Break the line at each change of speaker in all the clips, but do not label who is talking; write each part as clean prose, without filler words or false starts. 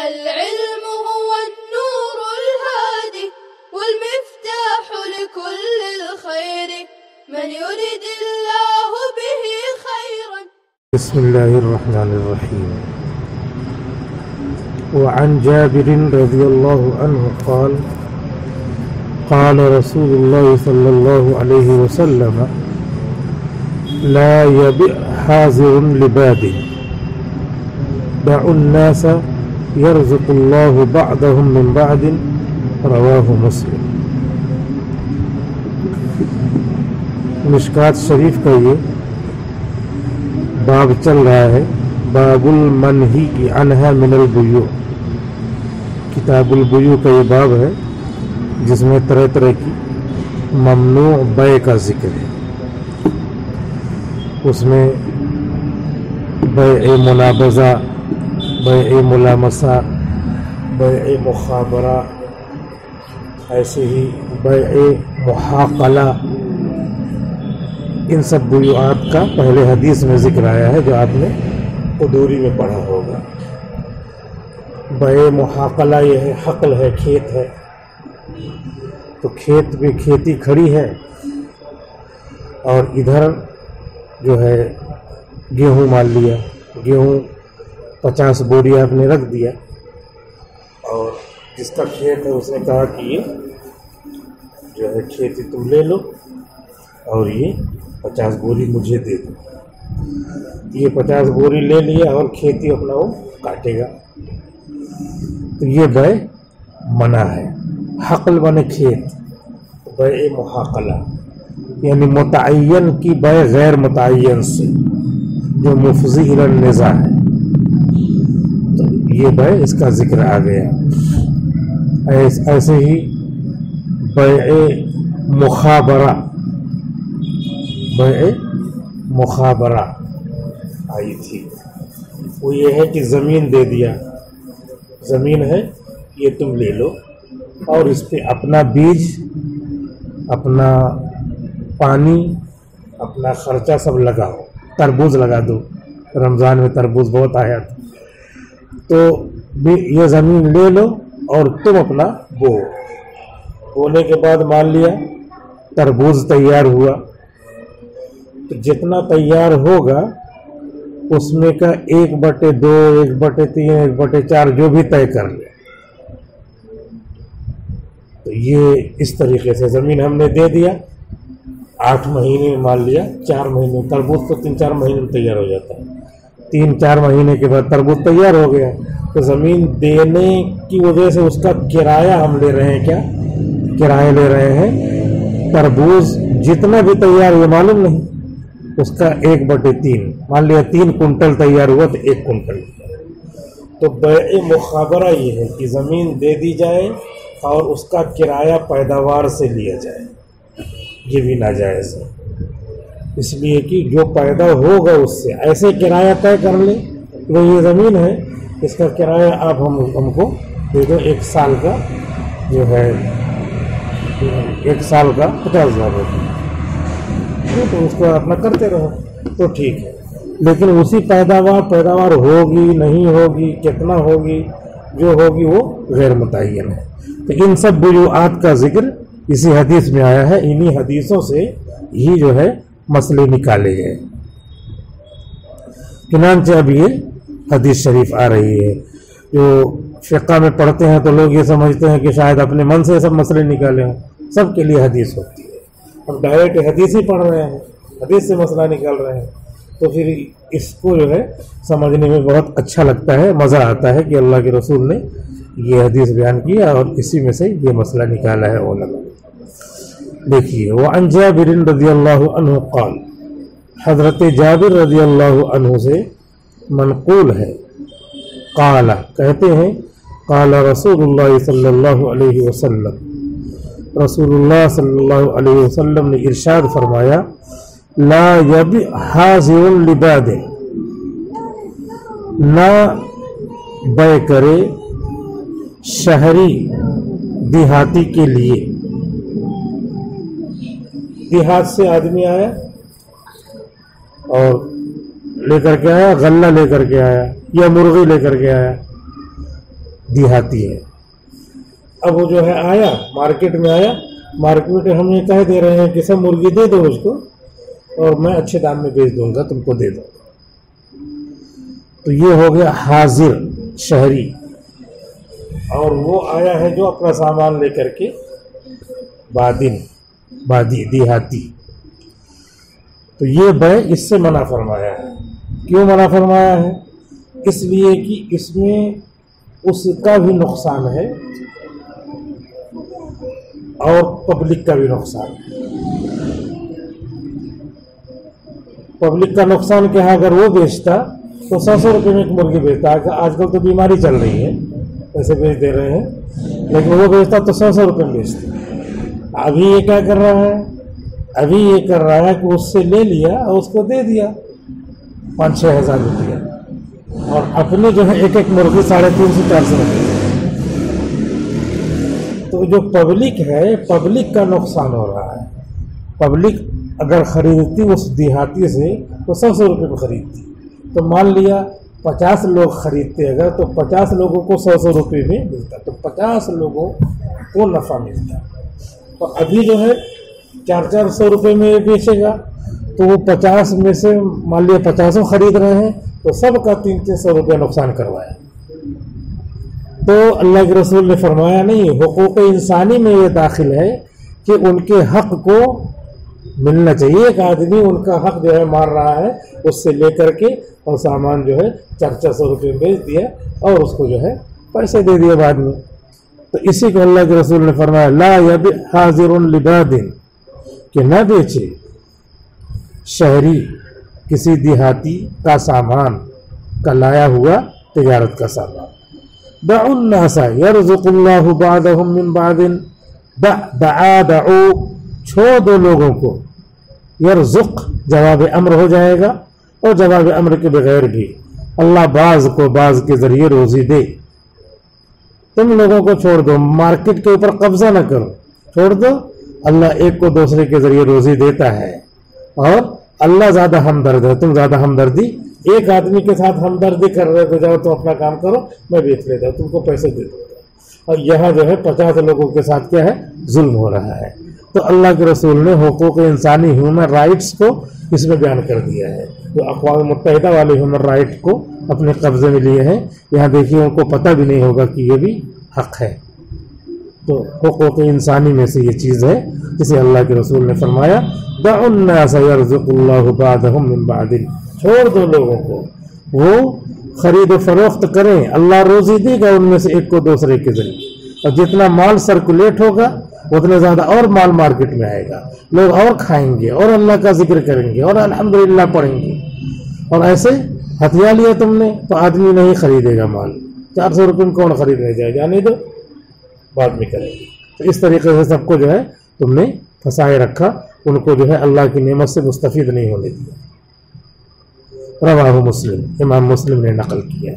العلم هو النور الهادي والمفتاح لكل الخير من يريد الله به خيرا.
بسم الله الرحمن الرحيم. وعن جابر رضي الله عنه قال قال رسول الله صلى الله عليه وسلم لا يبع حاضر لباد دعوا الناس يرزق الله بعضهم من بعد رواه مسلم. مشکات شریف کا یہ باب چل رہا ہے، باب المنہی عنہا من البیوع. کتاب البیوع کا یہ باب ہے جس میں طرح طرح کی ممنوع بیع کا ذکر ہے. اس میں بیع منابضہ، بیع ملامسہ، بیع مخابرہ، ایسے ہی بیع محاقلہ، ان سب بیوعات کا پہلے حدیث میں ذکر آیا ہے جو آپ نے قدوری میں پڑھا ہوگا. بیع محاقلہ یہ ہے، حقل ہے، کھیت ہے، تو کھیت میں کھیتی کھڑی ہے اور ادھر جو ہے گیہوں مان لیا، گیہوں 50 بوری آپ نے رکھ دیا، اور جس کا کھیت ہے اس نے کہا کہ یہ جو ہے کھیتی تم لے لو اور یہ 50 بوری مجھے دے دو. یہ 50 بوری لے لیا اور کھیتی اپنا وہ کاٹے گا، تو یہ بیع منع ہے. حقل بنے کھیت، بیع محاقلہ یعنی متعین کی بیع غیر متعین سے جو مفضی الی النزاع ہے، تو یہ بیع اس کا ذکر آ گیا. ایسے ہی بیع مخابرہ، بیع مخابرہ آئی تھی، وہ یہ ہے کہ زمین دے دیا، زمین ہے یہ تم لے لو اور اس پہ اپنا بیج، اپنا پانی، اپنا خرچہ سب لگاؤ. تربوز لگا دو، رمضان میں تربوز بہت آیا تھا، تو یہ زمین لے لو اور تم اپنا بونے کے بعد مان لیا تربوز تیار ہوا، تو جتنا تیار ہوگا اس میں کا 1/2، 1/3، 1/4 جو بھی طے کر لے. تو یہ اس طریقے سے زمین ہم نے دے دیا، 8 مہینے مان لیا، 4 مہینے، تربوز تو 3-4 مہینے میں تیار ہو جاتا ہے، 3-4 مہینے کے بعد تربوز تیار ہو گیا، تو زمین دینے کی وجہ سے اس کا کرایہ ہم لے رہے ہیں. کیا کرایہ لے رہے ہیں؟ تربوز جتنا بھی تیار یہ معلوم نہیں، اس کا 1/3 مان لیا 3 کنٹل تیار ہوا تو 1 کنٹل. تو بیع مخابرہ یہ ہے کہ زمین دے دی جائے اور اس کا کرایہ پیداوار سے لیا جائے، یہ بھی ناجائز ہے. اس لیے کہ جو پیدا ہوگا اس سے ایسے کرایہ طے کر لیں کہ یہ زمین ہے، اس کا کرایہ آپ ہم کو دے دو، 1 سال کا جو ہے 1 سال کا 50,000 روپے، تو اس کو اپنا کرتے رہو تو ٹھیک ہے. لیکن اسی پیداوار ہوگی نہیں ہوگی، کتنا ہوگی، جو ہوگی وہ غیر متعین ہے. تو ان سب بیوعات کا ذکر اسی حدیث میں آیا ہے، انہی حدیثوں سے ہی جو ہے مسئلے نکالے گئے. چنانچہ اب یہ حدیث شریف آ رہی ہے. جو فقہ میں پڑھتے ہیں تو لوگ یہ سمجھتے ہیں کہ شاید اپنے من سے سب مسئلے نکالے ہوں، سب کے لیے حدیث ہوتی ہے. ہم ڈائریکٹ حدیث ہی پڑھ رہے ہیں، حدیث سے مسئلہ نکال رہے ہیں، تو پھر اس کو جو ہے سمجھنے میں بہت اچھا لگتا ہے، مزہ آتا ہے کہ اللہ کے رسول نے یہ حدیث بیان کیا اور اسی میں سے یہ مسئلہ نکالا ہے علماء. دیکھیے، وعن جابر رضی اللہ عنہ قال، حضرت جابر رضی اللہ عنہ سے منقول ہے، قال کہتے ہیں، قال رسول اللہ صلی اللہ علیہ وسلم، رسول اللہ صلی اللہ علیہ وسلم نے ارشاد فرمایا، لا یبع حاضر لباد، نہ بیع کرے شہری دیہاتی کے لیے. دیہات سے آدمی آیا اور لے کر کے آیا، غلہ لے کر کے آیا یا مرغی لے کر کے آیا، دیہاتی ہے. اب وہ جو ہے آیا مارکیٹ میں آیا، مارکیٹ میں ہم یہ کہہ دے رہے ہیں کہ سب مرغی دے دو اس کو اور میں اچھے دام میں بیچ دوں گا، تم کو دے دوں گا. تو یہ ہو گیا حاضر شہری، اور وہ آیا ہے جو اپنا سامان لے کر کے بادی دیہاتی. تو یہ بیع اس سے منع فرمایا ہے. کیوں منع فرمایا ہے؟ اس لیے کہ اس میں اس کا بھی نقصان ہے اور پبلک کا بھی نقصان ہے. پبلک کا نقصان کیا ہے؟ اگر وہ بیچتا تو 100 روپے میں ایک مرغی بیچتا. آج کل تو بیماری چل رہی ہے، ایسے بیچ دے رہے ہیں، لیکن وہ بیچتا تو 100 روپے میں بیچتا. ابھی یہ کیا کر رہا ہے؟ ابھی یہ کر رہا ہے کہ اس سے لے لیا اور اس کو دے دیا 5-6 ہزار روپیہ، اور اپنے جو ہے ایک ایک مرغی 350-400 روپے. تو جو پبلک ہے، پبلک کا نقصان ہو رہا ہے. پبلک اگر خریدتی اس دیہاتی سے تو 100 روپے میں خریدتی. تو مان لیا 50 لوگ خریدتے اگر، تو 50 لوگوں کو 100 روپے میں ملتا، تو 50 لوگوں کو نفع ملتا. تو ابھی جو ہے 400 روپے میں بیچے گا تو وہ 50 میں سے مان لیا 50 خرید رہے ہیں تو سب کا 300 روپے نقصان کروایا. تو اللہ کے رسول نے فرمایا نہیں، حقوق انسانی میں یہ داخل ہے کہ ان کے حق کو ملنا چاہیے. ایک آدمی ان کا حق جو ہے مار رہا ہے، اس سے لے کر کے اور سامان جو ہے 400 روپے بیچ دیا اور اس کو جو ہے پیسے دے دیا بعد میں. تو اسی کو اللہ کے رسول نے فرمایا لا یبیع حاضر لباد، کہ نہ بیچے شہری کسی دیہاتی کا سامان کا لایا ہوا تجارت کا سامان. دعوا الناس یرزق اللہ بعضهم من بعض، دعوا چھوڑ دو لوگوں کو، یرزق جواب امر ہو جائے گا، اور جواب امر کے بغیر بھی اللہ بعض کو بعض کے ذریعے روزی دے. تم لوگوں کو چھوڑ دو، مارکیٹ کے اوپر قبضہ نہ کرو، چھوڑ دو. اللہ ایک کو دوسرے کے ذریعے روزی دیتا ہے، اور اللہ زیادہ ہمدرد ہے. تم زیادہ ہمدردی، ایک آدمی کے ساتھ ہمدردی کر رہے ہو، جاؤ تم اپنا کام کرو، میں بیچ لیتا ہوں، تم کو پیسے دے دوں گا. اور یہاں جو ہے 50 لوگوں کے ساتھ کیا ہے؟ ظلم ہو رہا ہے. تو اللہ کے رسول نے حقوق انسانی ہیومن رائٹس کو اس میں بیان کر دیا ہے. جو اقوام متحدہ والے ہیومن رائٹ کو اپنے قبضے میں لیے ہیں، یہاں دیکھیے ان کو پتہ بھی نہیں ہوگا کہ یہ بھی حق ہے. تو حقوق انسانی میں سے یہ چیز ہے جسے اللہ کے رسول نے فرمایا دعوا الناس یرزق اللہ بعضهم من بعض، چھوڑ دو لوگوں کو، وہ خرید و فروخت کریں، اللہ روزی دے گا ان میں سے ایک کو دوسرے کے ذریعے. اور جتنا مال سرکولیٹ ہوگا اتنا زیادہ اور مال مارکیٹ میں آئے گا، لوگ اور کھائیں گے اور اللہ کا ذکر کریں گے اور الحمدللہ پڑھیں گے. اور ایسے ہتھیار لیا تم نے تو آدمی نہیں خریدے گا مال. 400 روپے میں کون خریدنے جائے؟ جانے دو، بعد میں کریں گے. تو اس طریقے سے سب کو جو ہے تم نے پھنسائے رکھا، ان کو جو ہے اللہ کی نعمت سے مستفید نہیں ہونے دیا. رواہ مسلم، امام مسلم نے نقل کیا.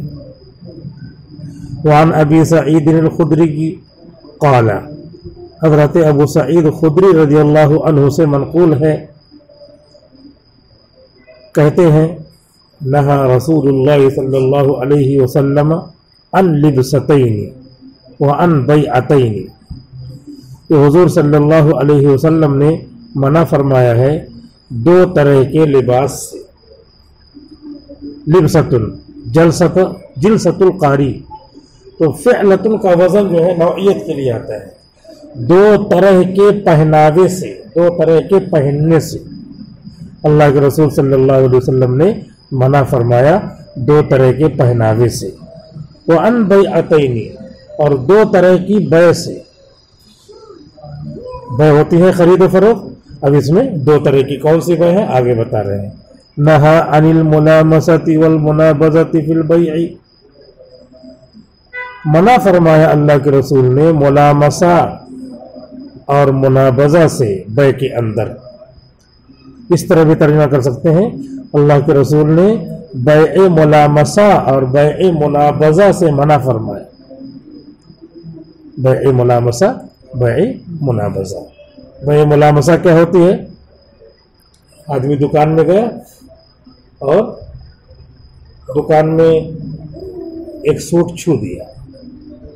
وعن ابی سعید الخدری قال، حضرت ابو سعید خدری رضی اللہ عنہ سے منقول ہے، کہتے ہیں نہا رسول اللہ صلی اللہ علیہ وسلم عن لبستین وعن بیعتین، کہ حضور صلی اللہ علیہ وسلم نے منع فرمایا ہے 2 طرح کے لباس سے. لبست، جلست القاری، تو فعلت کا وزن جو ہے نوعیت کے لیے آتا ہے. 2 طرح کے پہناوے سے، 2 طرح کے پہننے سے اللہ کے رسول صلی اللہ علیہ وسلم نے منع فرمایا 2 طرح کے پہناوے سے. وعن بیعتین، اور 2 طرح کی بیع سے. بیع ہوتی ہے خرید و فروخت. اب اس میں 2 طرح کی کون سی بیع ہے آگے بتا رہے ہیں. نہا عن الملامسۃ والمنابذۃ فی البیع، منع فرمایا اللہ کے رسول نے ملامسہ اور منابذہ سے بیع کے اندر. اس طرح بھی ترجمہ کر سکتے ہیں، اللہ کے رسول نے بیع ملامسہ اور بیع منابذہ سے منع فرمایا. بیع ملامسہ، بیع منابذہ. بیع ملامسہ کیا ہوتی ہے؟ آدمی دکان میں گیا اور دکان میں ایک سوٹ چھو دیا،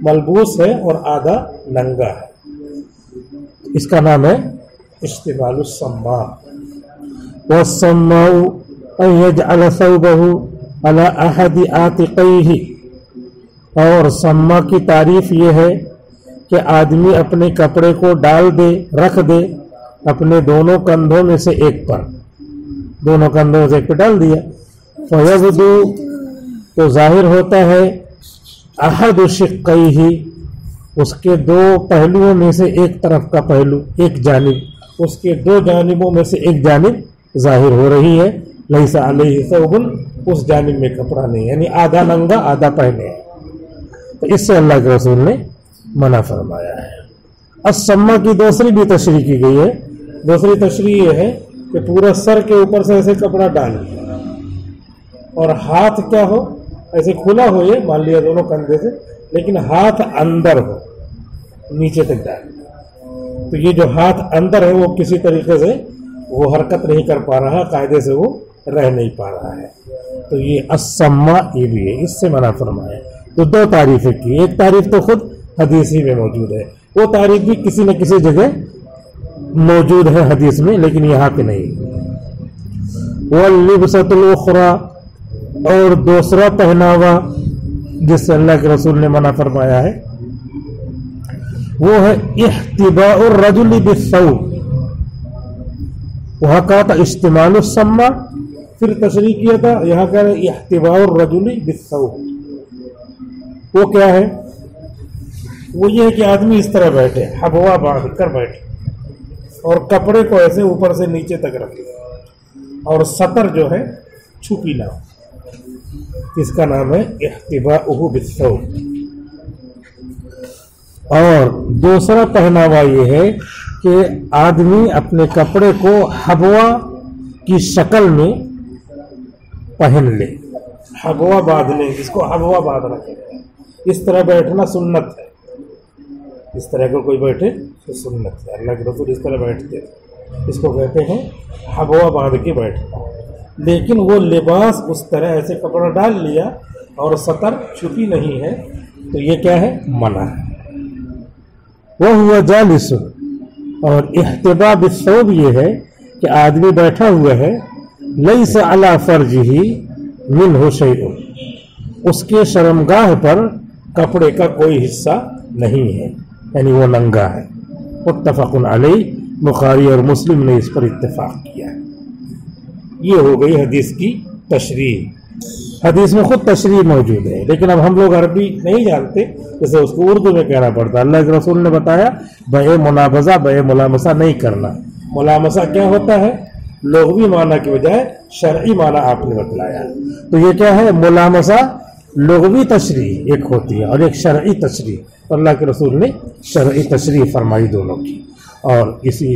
ملبوس ہے اور آدھا ننگا ہے. اس کا نام ہے اشتمال السماء. والسماء ان يجعل ثوبه على احد عاتقيه. اور سما کی تعریف یہ ہے کہ آدمی اپنے کپڑے کو ڈال دے، رکھ دے اپنے دونوں کندھوں میں سے ایک پر. دونوں کندھوں سے ایک پہ ڈال دیا. فیبدو تو ظاہر ہوتا ہے احد شقیہ، اس کے دو پہلوؤں میں سے ایک طرف کا پہلو، ایک جانب، اس کے دو جانبوں میں سے ایک جانب ظاہر ہو رہی ہے. لیس علیہ ثوب، اس جانب میں کپڑا نہیں، یعنی آدھا ننگا آدھا پہنے ہے. تو اس سے اللہ کے رسول نے منع فرمایا ہے. السما کی دوسری بھی تشریح کی گئی ہے. دوسری تشریح یہ ہے کہ پورا سر کے اوپر سے ایسے کپڑا ڈال اور ہاتھ کیا ہو، ایسے کھلا ہو، یہ مان لیا دونوں کندھے سے، لیکن ہاتھ اندر ہو، نیچے تک ڈال. تو یہ جو ہاتھ اندر ہے وہ کسی طریقے سے وہ حرکت نہیں کر پا رہا، قاعدے سے وہ رہ نہیں پا رہا ہے. تو یہ السما یہ بھی ہے، اس سے منع فرمایا. تو دو تعریفیں کی. ایک تعریف تو خود حدیث ہی میں موجود ہے، وہ تعریف بھی کسی نہ کسی جگہ موجود ہے حدیث میں، لیکن یہاں پہ نہیں. واللبسۃ الاخری، اور دوسرا پہناوا جس سے اللہ کے رسول نے منع فرمایا ہے وہ ہے احتباء الرجل بالثوب. وہاں کہا تھا اشتمال السما، پھر تشریح کیا تھا یہاں کہہ رہے احتباء الرجل بالثوب. وہ کیا ہے؟ وہ یہ ہے کہ آدمی اس طرح بیٹھے، حبوا باندھ کر بیٹھے اور کپڑے کو ایسے اوپر سے نیچے تک رکھے اور سطر جو ہے چھپی نہ ہو. اس کا نام ہے احتباؤہ بالثوب. اور دوسرا پہناوا یہ ہے کہ آدمی اپنے کپڑے کو حبوا کی شکل میں پہن لے، حبوا باندھ لے، جس کو حبوا باندھ رکھے. اس طرح بیٹھنا سنت ہے، اس طرح کو کوئی بیٹھے تو سنت ہے. اللہ کے رسول اس طرح بیٹھتے تھے، اس کو کہتے ہیں حبوا باندھ کے بیٹھنا. لیکن وہ لباس اس طرح ایسے کپڑا ڈال لیا اور سطر چھپی نہیں ہے تو یہ کیا ہے؟ منع ہے. وَهُوَ جَالِسٌ، اور احتباء بالثوب یہ ہے کہ آدمی بیٹھا ہوا ہے، لَيْسَ عَلَى فَرْجِهِ مِنْهُ شَيْءٌ، اس کے شرمگاہ پر کپڑے کا کوئی حصہ نہیں ہے، یعنی وہ ننگا ہے. متفق علیہ، بخاری اور مسلم نے اس پر اتفاق کیا ہے. یہ ہو گئی حدیث کی تشریح. حدیث میں خود تشریح موجود ہے، لیکن اب ہم لوگ عربی نہیں جانتے، جیسے اس کو اردو میں کہنا پڑتا. اللہ کے رسول نے بتایا بے منابزہ بے ملامسہ نہیں کرنا. ملامسہ کیا ہوتا ہے؟ لغوی معنی کی بجائے شرعی معنی آپ نے بتلایا. تو یہ کیا ہے؟ ملامسہ لغوی تشریح ایک ہوتی ہے اور ایک شرعی تشریح. اللہ کے رسول نے شرعی تشریح فرمائی دونوں کی، اور اسی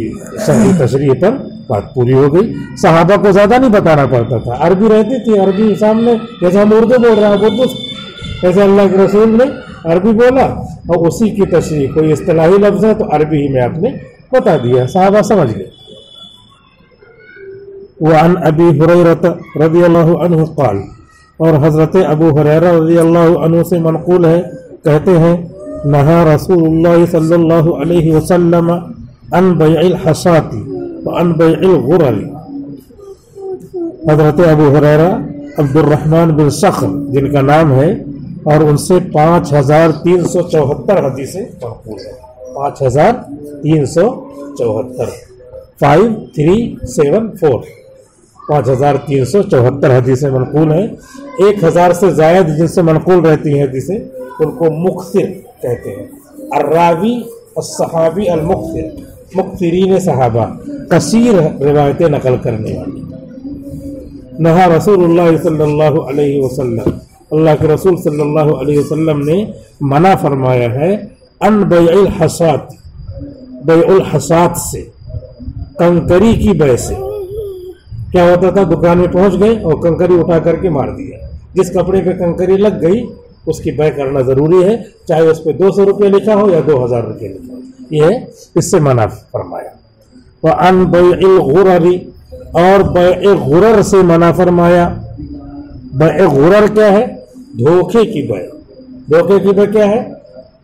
شرعی تشریح پر بات پوری ہو گئی. صحابہ کو زیادہ نہیں بتانا پڑتا تھا، عربی رہتی تھی، عربی سامنے، جیسے ہم اردو بول رہے ہیں اردو، ایسے اللہ کے رسول نے عربی بولا اور اسی کی تشریح. کوئی اصطلاحی لفظ ہے تو عربی ہی میں آپ نے بتا دیا، صحابہ سمجھ گئے. وعن ابی ہریرہ رضی اللہ عنہ قال، اور حضرت ابو ہریرہ رضی اللہ عنہ سے منقول ہے، کہتے ہیں نہا رسول اللہ صلی اللہ علیہ وسلم عن بیع الحصاة وعن بیع الغرر. حضرت ابو ہریرہ عبد الرحمن بن صخر جن کا نام ہے، اور ان سے 5374 حدیثیں منقول ہیں. 5374 5374 5374 حدیثیں منقول ہیں. 1000 سے زائد جن سے منقول رہتی ہیں حدیثیں ان کو مکثر کہتے ہیں. الراوی الصحابی المکثر، مکثرین صحابہ، کثیر روایتیں نقل کرنے والے. نہا رسول اللہ صلی اللہ علیہ وسلم، اللہ کے رسول صلی اللہ علیہ وسلم نے منع فرمایا ہے ان بیع الحصات، بیع الحصات سے، کنکری کی بیع سے. کیا ہوتا تھا؟ دکان میں پہنچ گئے اور کنکری اٹھا کر کے مار دیا. جس کپڑے پہ کنکری لگ گئی اس کی بیع کرنا ضروری ہے، چاہے اس پہ 200 روپے لکھا ہو یا 2000 روپے لکھا ہو. یہ ہے، اس سے منع فرمایا. وعن بیع الغرر، اور بیع غرر سے منع فرمایا. بیع غرر کیا ہے؟ دھوکے کی بیع. دھوکے کی بیع کیا ہے؟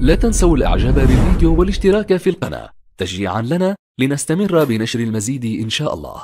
لا تنسوا الاعجاب بالفيديو والاشتراك في القناة تشجيعا لنا لنستمر بنشر المزيد إن شاء الله.